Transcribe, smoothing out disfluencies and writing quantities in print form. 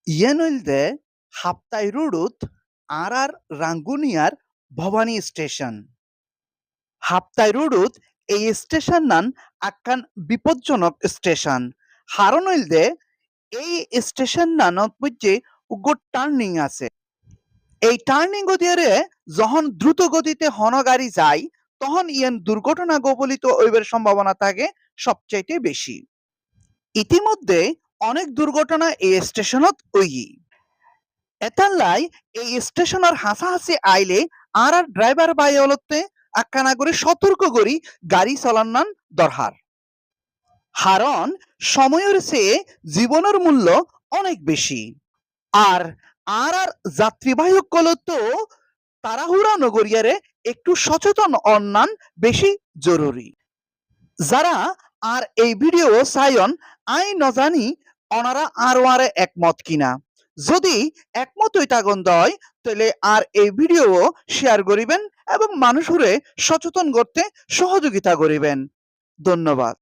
ইয়েনইলদে হাপ্তাই রুডুত আর রাঙ্গুনিয়ার Bhabani station হাপ্তাই রুডুত এই station নান আক্কান বিপজ্জনক station হারনইলদে এই স্টেশন নানত বুঝে উগ্র টার্নিং আছে এই টার্নিং গদিয়ারে যখন দ্রুত গতিতে হন গাড়ি যায় তখন ইয়ান দুর্ঘটনা কবলিত হইবার সম্ভাবনা থাকে সবচাইতে বেশি ইতিমধ্যে অনেক দুর্ঘটনা এই স্টেশনত হই এতাল্লাই এই স্টেশনের হাসাহাসি আইলে আর ড্রাইভার বাই অলতে আক্কানা করে সতর্ক করি গাড়ি চালান্নান দরহার হারণ সময়ের চেয়ে জীবনের মূল্য অনেক বেশি আর আর যাত্রীবাহক তো তাড়াহুড়া নগরিয়ারে একটু সচেতন অন্যান বেশি জরুরি যারা আর এই ভিডিও চাইন আই নজানি অনারা আরো আরে একমত কিনা যদি একমত হই তাগন দয় তাহলে আর এই ভিডিও শেয়ার করিবেন এবং মানুষরে সচেতন করতে সহযোগিতা করিবেন ধন্যবাদ।